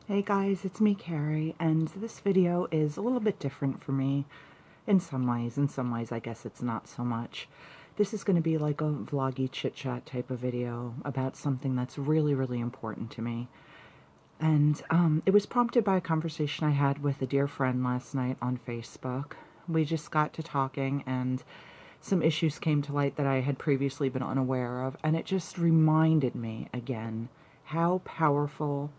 Hey guys, it's me, Carrie, and this video is a little bit different for me in some ways. In some ways, I guess it's not so much. This is going to be like a vloggy chit-chat type of video about something that's really, really important to me. And it was prompted by a conversation I had with a dear friend last night on Facebook. We just got to talking, and some issues came to light that I had previously been unaware of, and it just reminded me again how powerful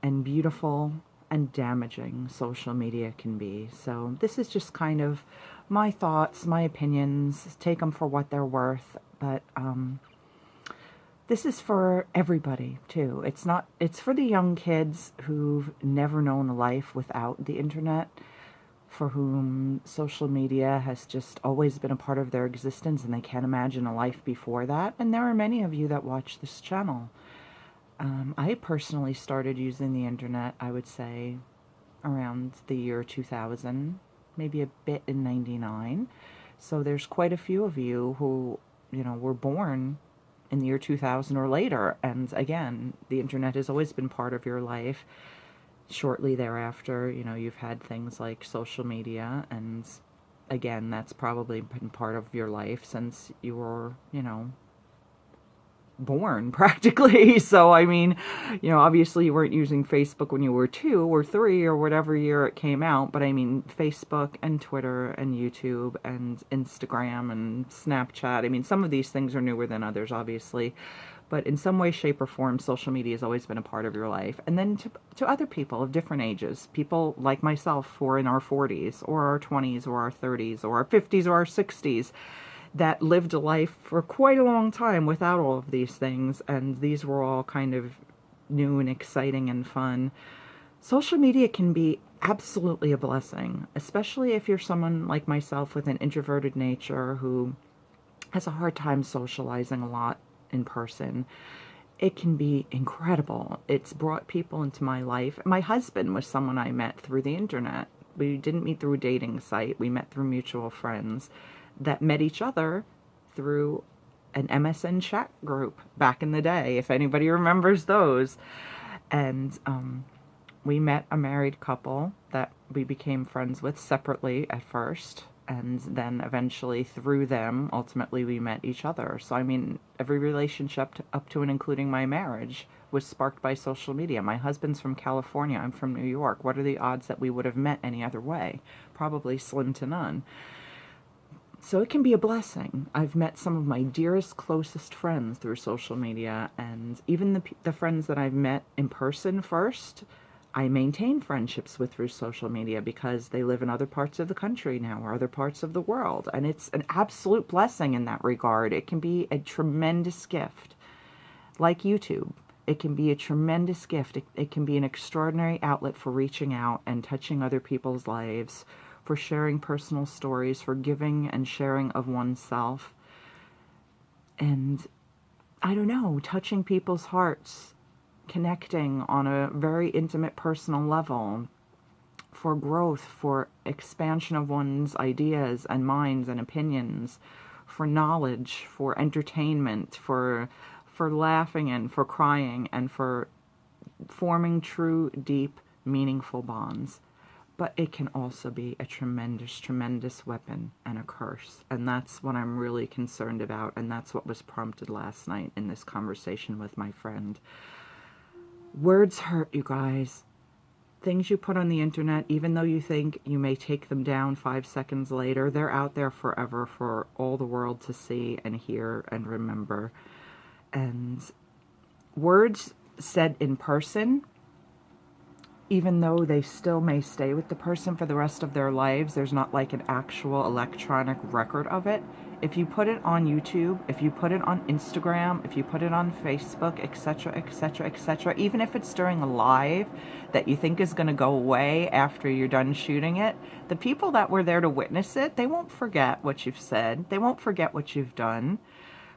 and beautiful and damaging social media can be. So this is just kind of my thoughts, my opinions, take them for what they're worth, but this is for everybody too. It's for the young kids who've never known a life without the internet, for whom social media has just always been a part of their existence and they can't imagine a life before that. And there are many of you that watch this channel. I personally started using the internet, I would say, around the year 2000, maybe a bit in 99. So there's quite a few of you who, were born in the year 2000 or later. And again, the internet has always been part of your life. Shortly thereafter, you've had things like social media, and again, that's probably been part of your life since you were, born practically. So I mean, obviously you weren't using Facebook when you were 2 or 3 or whatever year it came out, but I mean Facebook and Twitter and YouTube and Instagram and Snapchat, I mean some of these things are newer than others obviously, but in some way, shape, or form, social media has always been a part of your life. And then to other people of different ages, people like myself who are in our 40s or our 20s or our 30s or our 50s or our 60s, that lived a life for quite a long time without all of these things, and these were all kind of new and exciting and fun. Social media can be absolutely a blessing, especially if you're someone like myself with an introverted nature who has a hard time socializing a lot in person. It can be incredible. It's brought people into my life. My husband was someone I met through the internet. We didn't meet through a dating site. We met through mutual friends that met each other through an MSN chat group back in the day, if anybody remembers those. And we met a married couple that we became friends with separately at first, and then eventually through them, ultimately we met each other. So I mean, every relationship up to and including my marriage was sparked by social media. My husband's from California, I'm from New York. What are the odds that we would have met any other way? Probably slim to none. So it can be a blessing. I've met some of my dearest, closest friends through social media, and even the friends that I've met in person first, I maintain friendships with through social media because they live in other parts of the country now or other parts of the world, and it's an absolute blessing in that regard. It can be a tremendous gift. Like YouTube, it can be a tremendous gift. It can be an extraordinary outlet for reaching out and touching other people's lives, for sharing personal stories, for giving and sharing of oneself, and I don't know, touching people's hearts, connecting on a very intimate personal level, for growth, for expansion of one's ideas and minds and opinions, for knowledge, for entertainment, for laughing and for crying, and for forming true, deep, meaningful bonds. But it can also be a tremendous, tremendous weapon and a curse. And that's what I'm really concerned about. And that's what was prompted last night in this conversation with my friend. Words hurt, you guys. Things you put on the internet, even though you think you may take them down 5 seconds later, they're out there forever for all the world to see and hear and remember. And words said in person, even though they still may stay with the person for the rest of their lives, there's not like an actual electronic record of it. If you put it on YouTube, if you put it on Instagram, if you put it on Facebook, etc., etc., etc., even if it's during a live that you think is going to go away after you're done shooting it, the people that were there to witness it, they won't forget what you've said. They won't forget what you've done.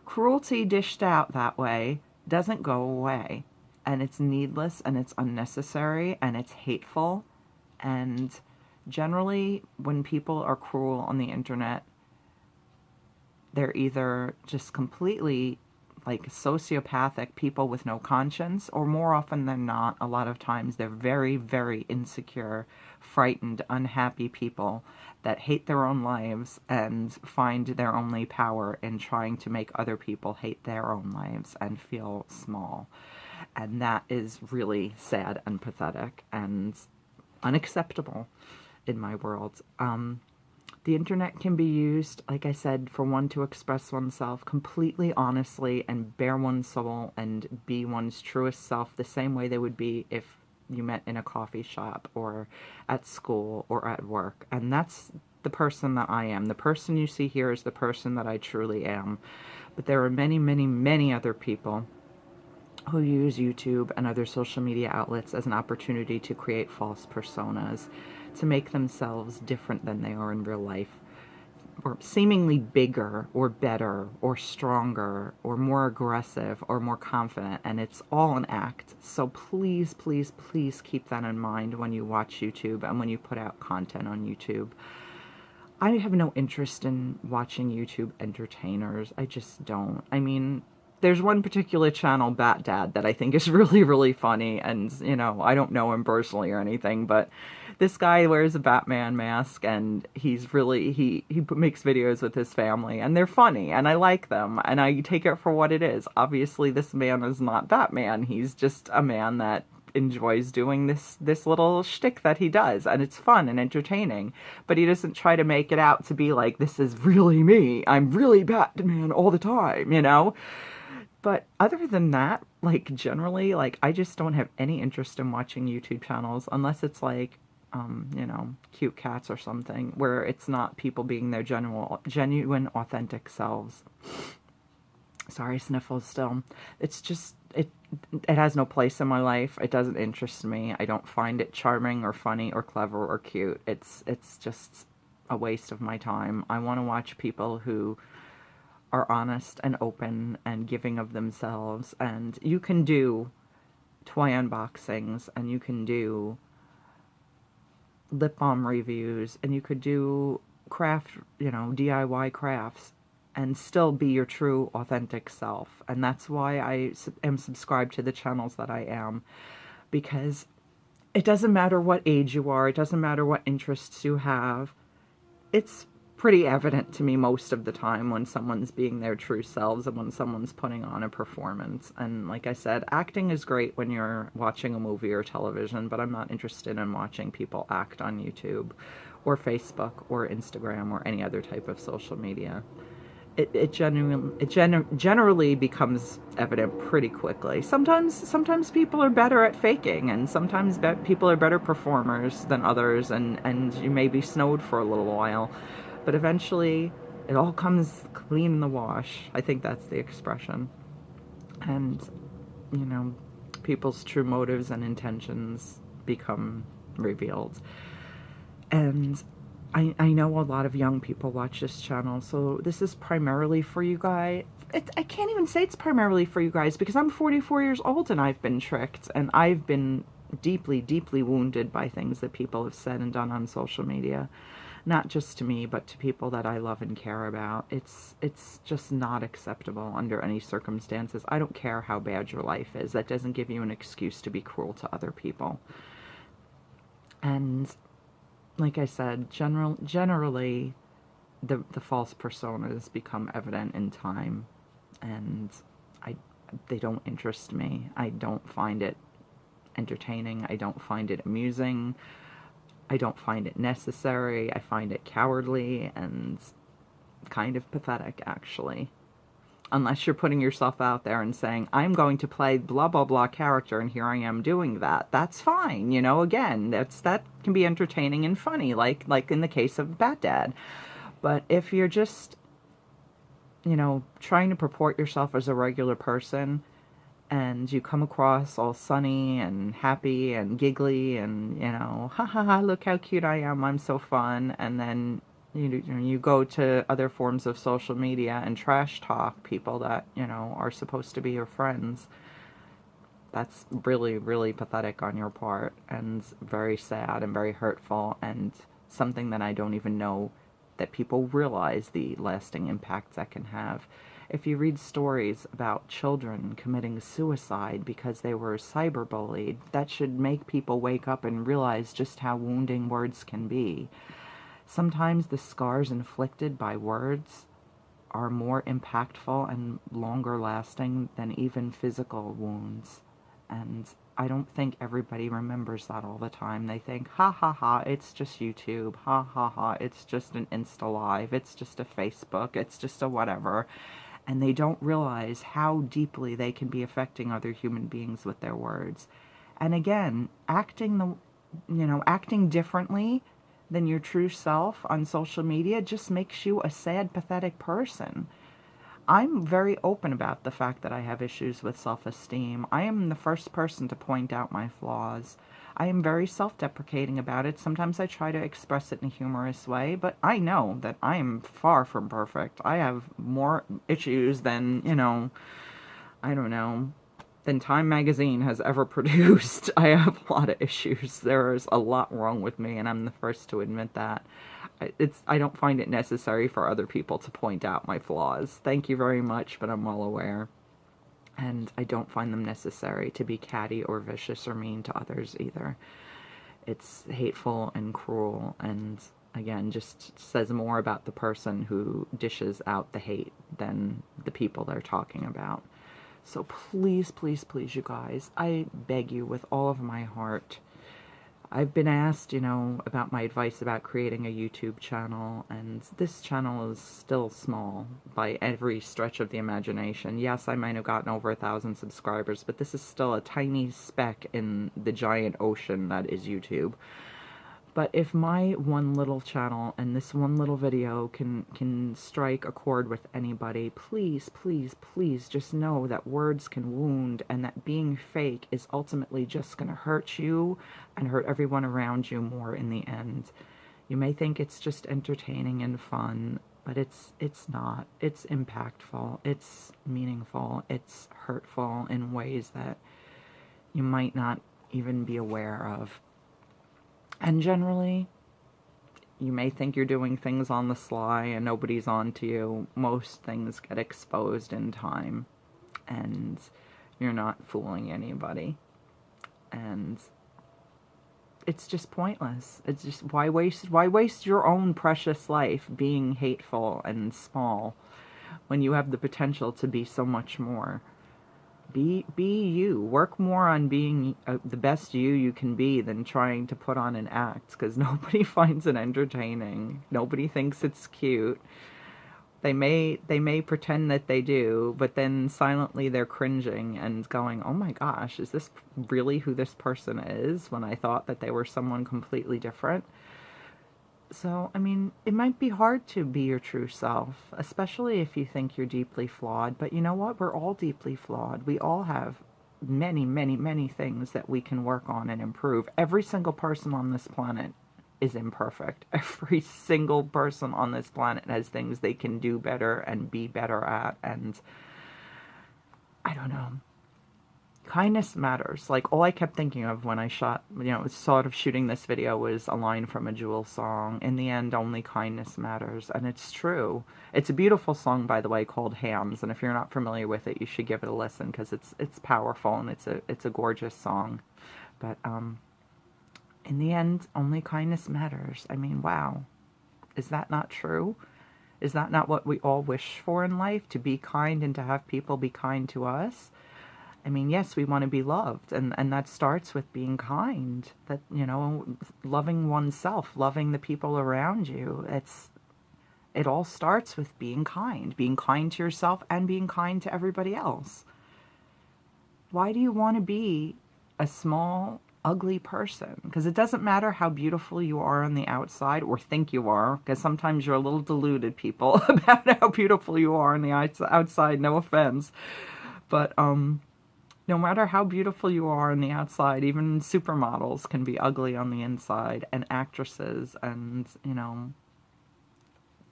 Cruelty dished out that way doesn't go away. And it's needless, and it's unnecessary, and it's hateful. And generally, when people are cruel on the internet, they're either just completely like sociopathic people with no conscience, or more often than not, a lot of times they're very, very insecure, frightened, unhappy people that hate their own lives and find their only power in trying to make other people hate their own lives and feel small. And that is really sad and pathetic and unacceptable in my world. The internet can be used, like I said, for one to express oneself completely honestly and bare one's soul and be one's truest self the same way they would be if you met in a coffee shop or at school or at work. And that's the person that I am. The person you see here is the person that I truly am. But there are many, many, many other people who use YouTube and other social media outlets as an opportunity to create false personas, to make themselves different than they are in real life, or seemingly bigger or better or stronger or more aggressive or more confident, and it's all an act. So please, please, please keep that in mind when you watch YouTube and when you put out content on YouTube. I have no interest in watching YouTube entertainers. I just don't. I mean, there's one particular channel, Bat Dad, that I think is really, really funny, and, you know, I don't know him personally or anything, but this guy wears a Batman mask, and he's really, he makes videos with his family, and they're funny, and I like them, and I take it for what it is. Obviously, this man is not Batman. He's just a man that enjoys doing this little shtick that he does, and it's fun and entertaining, but he doesn't try to make it out to be like, this is really me, I'm really Batman all the time, you know? But other than that, like, generally, like, I just don't have any interest in watching YouTube channels unless it's like, you know, cute cats or something, where it's not people being their genuine, authentic selves. Sorry, sniffles still. It's just, it has no place in my life. It doesn't interest me. I don't find it charming or funny or clever or cute. It's just a waste of my time. I want to watch people who are honest and open and giving of themselves, and you can do toy unboxings, and you can do lip balm reviews, and you could do craft, you know, DIY crafts, and still be your true, authentic self. And that's why I am subscribed to the channels that I am, because it doesn't matter what age you are, it doesn't matter what interests you have, it's pretty evident to me most of the time when someone's being their true selves and when someone's putting on a performance. And like I said, acting is great when you're watching a movie or television, but I'm not interested in watching people act on YouTube or Facebook or Instagram or any other type of social media. It generally becomes evident pretty quickly. Sometimes people are better at faking, and sometimes people are better performers than others, and you may be snowed for a little while. But eventually, it all comes clean in the wash. I think that's the expression. And, you know, people's true motives and intentions become revealed. And I know a lot of young people watch this channel, so this is primarily for you guys. I can't even say it's primarily for you guys, because I'm 44 years old and I've been tricked, and I've been deeply, deeply wounded by things that people have said and done on social media. Not just to me, but to people that I love and care about. It's just not acceptable under any circumstances. I don't care how bad your life is. That doesn't give you an excuse to be cruel to other people. And like I said, generally, the false personas become evident in time, and they don't interest me. I don't find it entertaining. I don't find it amusing. I don't find it necessary. I find it cowardly and kind of pathetic, actually. Unless you're putting yourself out there and saying, I'm going to play blah, blah, blah character, and here I am doing that. That's fine. You know, again, that can be entertaining and funny, like in the case of Bat Dad. But if you're just, you know, trying to purport yourself as a regular person, and you come across all sunny and happy and giggly and, you know, ha ha ha, look how cute I am, I'm so fun, and then you go to other forms of social media and trash talk people that, you know, are supposed to be your friends, that's really, really pathetic on your part, and very sad and very hurtful, and something that I don't even know that people realize the lasting impacts that can have. If you read stories about children committing suicide because they were cyberbullied, that should make people wake up and realize just how wounding words can be. Sometimes the scars inflicted by words are more impactful and longer lasting than even physical wounds. And I don't think everybody remembers that all the time. They think, ha ha ha, it's just YouTube. Ha ha ha, it's just an Insta Live. It's just a Facebook. It's just a whatever. And they don't realize how deeply they can be affecting other human beings with their words. And again, acting differently than your true self on social media just makes you a sad, pathetic person. I'm very open about the fact that I have issues with self-esteem. I am the first person to point out my flaws. I am very self-deprecating about it. Sometimes I try to express it in a humorous way, but I know that I am far from perfect. I have more issues than, I don't know, than Time magazine has ever produced. I have a lot of issues. There is a lot wrong with me, and I'm the first to admit that. I don't find it necessary for other people to point out my flaws. Thank you very much, but I'm well aware. And I don't find them necessary to be catty or vicious or mean to others either. It's hateful and cruel, and again, just says more about the person who dishes out the hate than the people they're talking about. So please, please, please, you guys, I beg you with all of my heart. I've been asked, about my advice about creating a YouTube channel, and this channel is still small by every stretch of the imagination. Yes, I might have gotten over 1,000 subscribers, but this is still a tiny speck in the giant ocean that is YouTube. But if my one little channel and this one little video can strike a chord with anybody, please, please, please just know that words can wound, and that being fake is ultimately just going to hurt you and hurt everyone around you more in the end. You may think it's just entertaining and fun, but it's not. It's impactful. It's meaningful. It's hurtful in ways that you might not even be aware of. And generally, you may think you're doing things on the sly and nobody's on to you. Most things get exposed in time, and you're not fooling anybody. And it's just pointless. It's just, why waste your own precious life being hateful and small when you have the potential to be so much more? Be you. Work more on being the best you can be than trying to put on an act, because nobody finds it entertaining. Nobody thinks it's cute. They may pretend that they do, but then silently they're cringing and going, oh my gosh, is this really who this person is, when I thought that they were someone completely different? So, I mean, it might be hard to be your true self, especially if you think you're deeply flawed. But you know what? We're all deeply flawed. We all have many, many, many things that we can work on and improve. Every single person on this planet is imperfect. Every single person on this planet has things they can do better and be better at. And I don't know. Kindness matters. Like, all I kept thinking of when I sort of shooting this video was a line from a Jewel song. In the end, only kindness matters. And it's true. It's a beautiful song, by the way, called Hands. And if you're not familiar with it, you should give it a listen, because it's powerful and it's a gorgeous song. But in the end, only kindness matters. I mean, wow. Is that not true? Is that not what we all wish for in life? To be kind and to have people be kind to us? I mean, yes, we want to be loved, and that starts with being kind. That, loving oneself, loving the people around you. It all starts with being kind to yourself and being kind to everybody else. Why do you want to be a small, ugly person? Because it doesn't matter how beautiful you are on the outside, or think you are, because sometimes you're a little deluded, people, about how beautiful you are on the outside. No offense, but no matter how beautiful you are on the outside, even supermodels can be ugly on the inside, and actresses, and,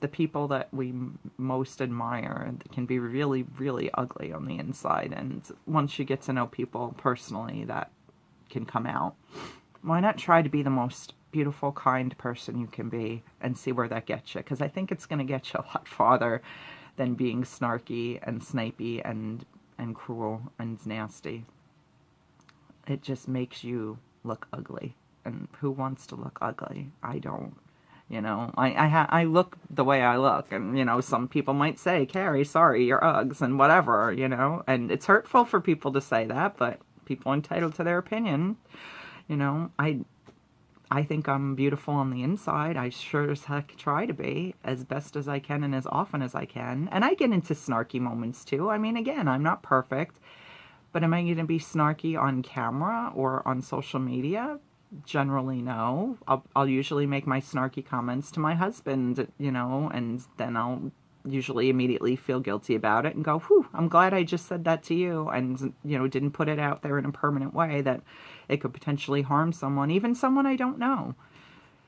the people that we most admire can be really, really ugly on the inside. And once you get to know people personally, that can come out. Why not try to be the most beautiful, kind person you can be and see where that gets you? Because I think it's going to get you a lot farther than being snarky and snipey and cruel and nasty. It just makes you look ugly. And who wants to look ugly? I don't. I look the way I look, and, some people might say, Carrie, sorry, you're Uggs, and whatever, and it's hurtful for people to say that, but people are entitled to their opinion. I think I'm beautiful on the inside. I sure as heck try to be as best as I can and as often as I can. And I get into snarky moments too. I mean, again, I'm not perfect, but am I going to be snarky on camera or on social media? Generally, no. I'll usually make my snarky comments to my husband, and then I'll usually immediately feel guilty about it and go, whew, I'm glad I just said that to you, and, didn't put it out there in a permanent way that it could potentially harm someone, even someone I don't know.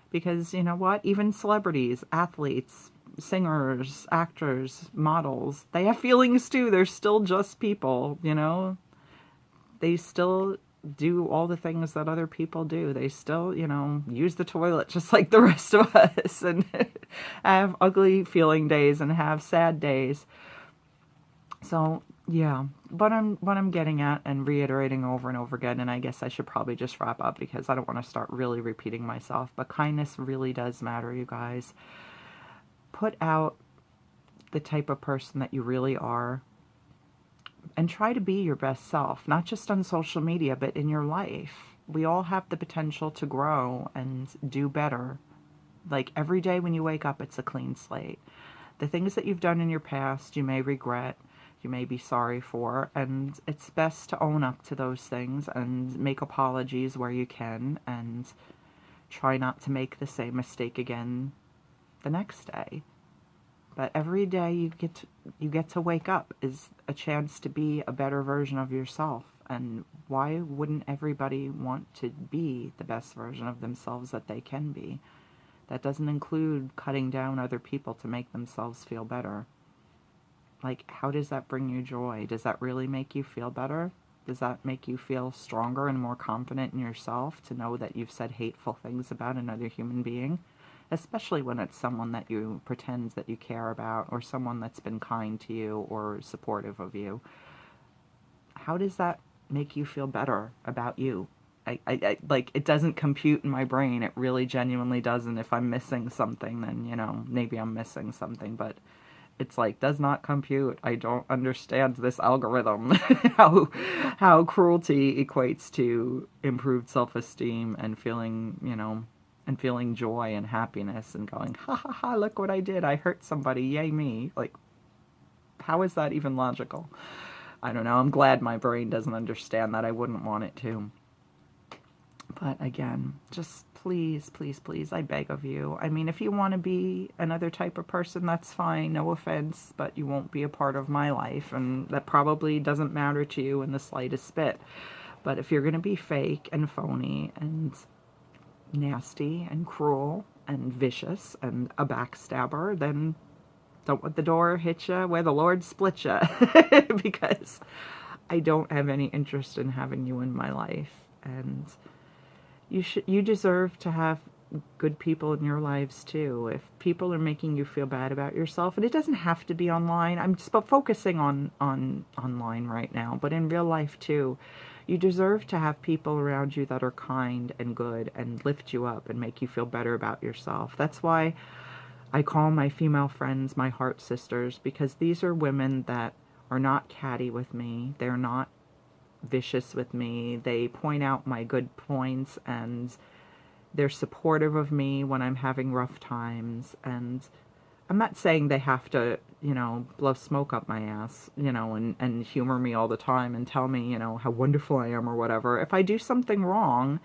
Because, you know what? Even celebrities, athletes, singers, actors, models, they have feelings too. They're still just people, They still do all the things that other people do. They still, use the toilet just like the rest of us, and have ugly feeling days and have sad days. So, yeah, what I'm getting at and reiterating over and over again, and I guess I should probably just wrap up because I don't want to start really repeating myself, but kindness really does matter, you guys. Put out the type of person that you really are, and try to be your best self, not just on social media, but in your life. We all have the potential to grow and do better. Like, every day when you wake up, it's a clean slate. The things that you've done in your past, you may regret, you may be sorry for, and it's best to own up to those things and make apologies where you can, and try not to make the same mistake again the next day. But every day you get to wake up is a chance to be a better version of yourself. And why wouldn't everybody want to be the best version of themselves that they can be? That doesn't include cutting down other people to make themselves feel better. Like, how does that bring you joy? Does that really make you feel better? Does that make you feel stronger and more confident in yourself to know that you've said hateful things about another human being? Especially when it's someone that you pretend that you care about, or someone that's been kind to you or supportive of you. How does that make you feel better about you? I like, it doesn't compute in my brain. It really genuinely doesn't. If I'm missing something, then, maybe I'm missing something, but it's like, does not compute. I don't understand this algorithm. how cruelty equates to improved self-esteem and feeling, and feeling joy and happiness and going, ha ha ha, look what I did. I hurt somebody. Yay me. Like, how is that even logical? I don't know. I'm glad my brain doesn't understand that. I wouldn't want it to. But again, just please, please, please, I beg of you. I mean, if you want to be another type of person, that's fine. No offense, but you won't be a part of my life. And that probably doesn't matter to you in the slightest bit. But if you're going to be fake and phony and nasty and cruel and vicious and a backstabber, then don't let the door hit you where the Lord split you. Because I don't have any interest in having you in my life. And you deserve to have good people in your lives too. If people are making you feel bad about yourself, and it doesn't have to be online. I'm just focusing on online right now, but in real life too. You deserve to have people around you that are kind and good and lift you up and make you feel better about yourself. That's why I call my female friends my heart sisters, because these are women that are not catty with me. They're not vicious with me. They point out my good points, and they're supportive of me when I'm having rough times. And I'm not saying they have to, blow smoke up my ass, and humor me all the time and tell me, how wonderful I am or whatever. If I do something wrong,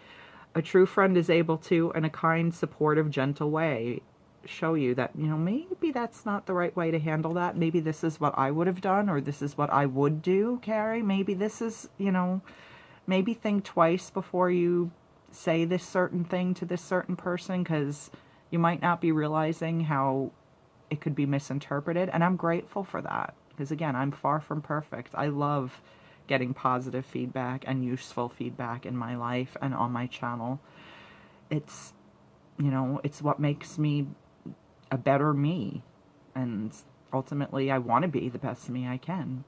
a true friend is able to, in a kind, supportive, gentle way, show you that, maybe that's not the right way to handle that. Maybe this is what I would have done, or this is what I would do, Carrie. Maybe this is, maybe think twice before you say this certain thing to this certain person, because you might not be realizing how it could be misinterpreted. And I'm grateful for that, because again, I'm far from perfect. I love getting positive feedback and useful feedback in my life and on my channel. It's, it's what makes me a better me. And ultimately I want to be the best me I can.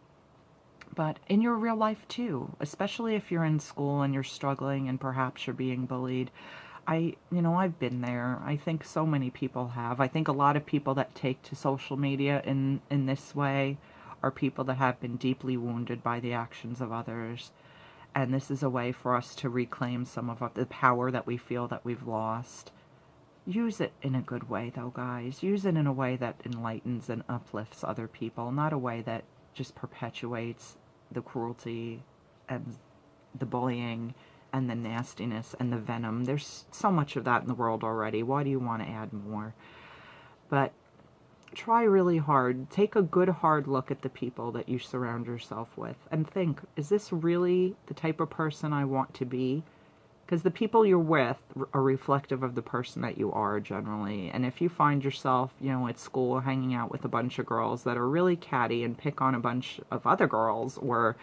But in your real life too, especially if you're in school and you're struggling and perhaps you're being bullied. I've been there. I think so many people have. I think a lot of people that take to social media in this way are people that have been deeply wounded by the actions of others. And this is a way for us to reclaim some of the power that we feel that we've lost. Use it in a good way, though, guys. Use it in a way that enlightens and uplifts other people, not a way that just perpetuates the cruelty and the bullying and the nastiness and the venom. There's so much of that in the world already. Why do you want to add more? But try really hard. Take a good hard look at the people that you surround yourself with and think, is this really the type of person I want to be? Because the people you're with are reflective of the person that you are generally. And if you find yourself, at school hanging out with a bunch of girls that are really catty and pick on a bunch of other girls, or,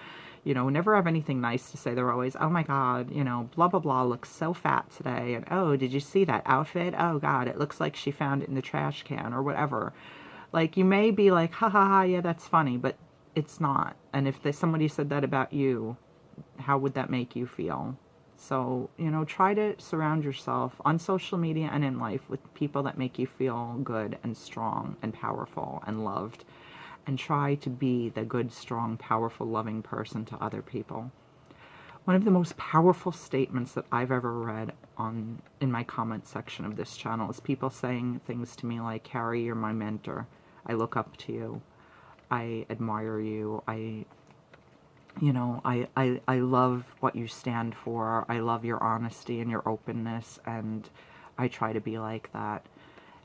never have anything nice to say, they're always, oh my God, blah, blah, blah, looks so fat today. And, oh, did you see that outfit? Oh God, it looks like she found it in the trash can or whatever. Like, you may be like, ha ha ha, yeah, that's funny, but it's not. And if somebody said that about you, how would that make you feel? So, try to surround yourself on social media and in life with people that make you feel good and strong and powerful and loved. And try to be the good, strong, powerful, loving person to other people. One of the most powerful statements that I've ever read in my comment section of this channel is people saying things to me like, Carrie, you're my mentor. I look up to you. I admire you. I love what you stand for. I love your honesty and your openness, and I try to be like that.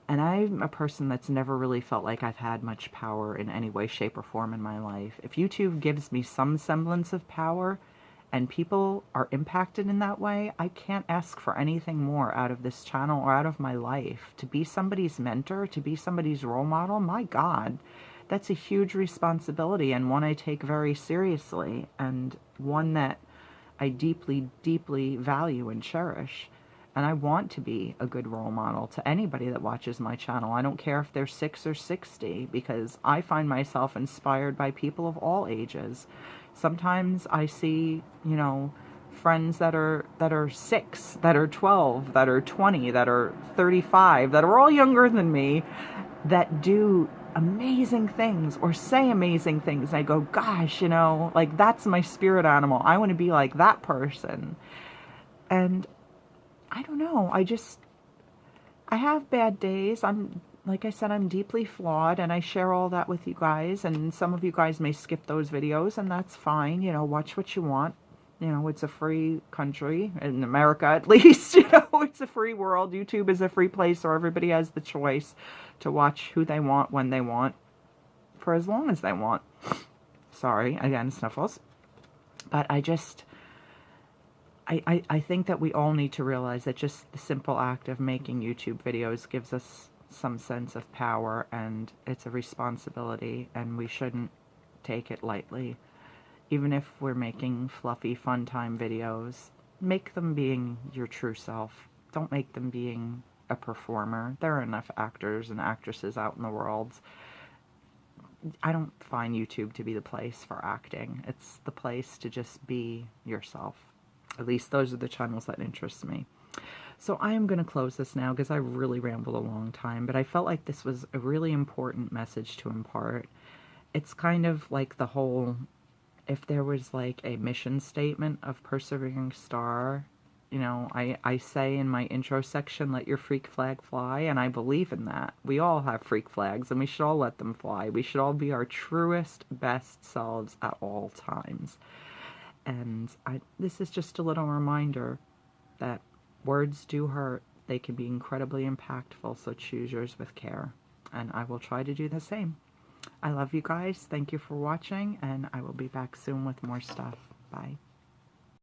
And I'm a person that's never really felt like I've had much power in any way, shape, or form in my life. If YouTube gives me some semblance of power and people are impacted in that way, I can't ask for anything more out of this channel or out of my life. To be somebody's mentor, to be somebody's role model, my God, that's a huge responsibility, and one I take very seriously, and one that I deeply, deeply value and cherish. And I want to be a good role model to anybody that watches my channel. I don't care if they're 6 or 60, because I find myself inspired by people of all ages. Sometimes I see, friends that are 6, that are 12, that are 20, that are 35, that are all younger than me, that do amazing things or say amazing things. And I go, gosh, like, that's my spirit animal. I want to be like that person. And I don't know. I have bad days. Like I said, I'm deeply flawed, and I share all that with you guys. And some of you guys may skip those videos, and that's fine. Watch what you want. It's a free country, in America at least. It's a free world. YouTube is a free place where everybody has the choice to watch who they want, when they want, for as long as they want. Sorry, again, sniffles. But I think that we all need to realize that just the simple act of making YouTube videos gives us some sense of power, and it's a responsibility, and we shouldn't take it lightly. Even if we're making fluffy, fun time videos, make them being your true self. Don't make them being a performer. There are enough actors and actresses out in the world. I don't find YouTube to be the place for acting. It's the place to just be yourself. At least those are the channels that interest me. So I am going to close this now because I really rambled a long time, but I felt like this was a really important message to impart. It's kind of like the whole, if there was like a mission statement of PerseveringStar, I say in my intro section, let your freak flag fly, and I believe in that. We all have freak flags, and we should all let them fly. We should all be our truest, best selves at all times. And this is just a little reminder that words do hurt. They can be incredibly impactful, so choose yours with care. And I will try to do the same. I love you guys. Thank you for watching, and I will be back soon with more stuff. Bye.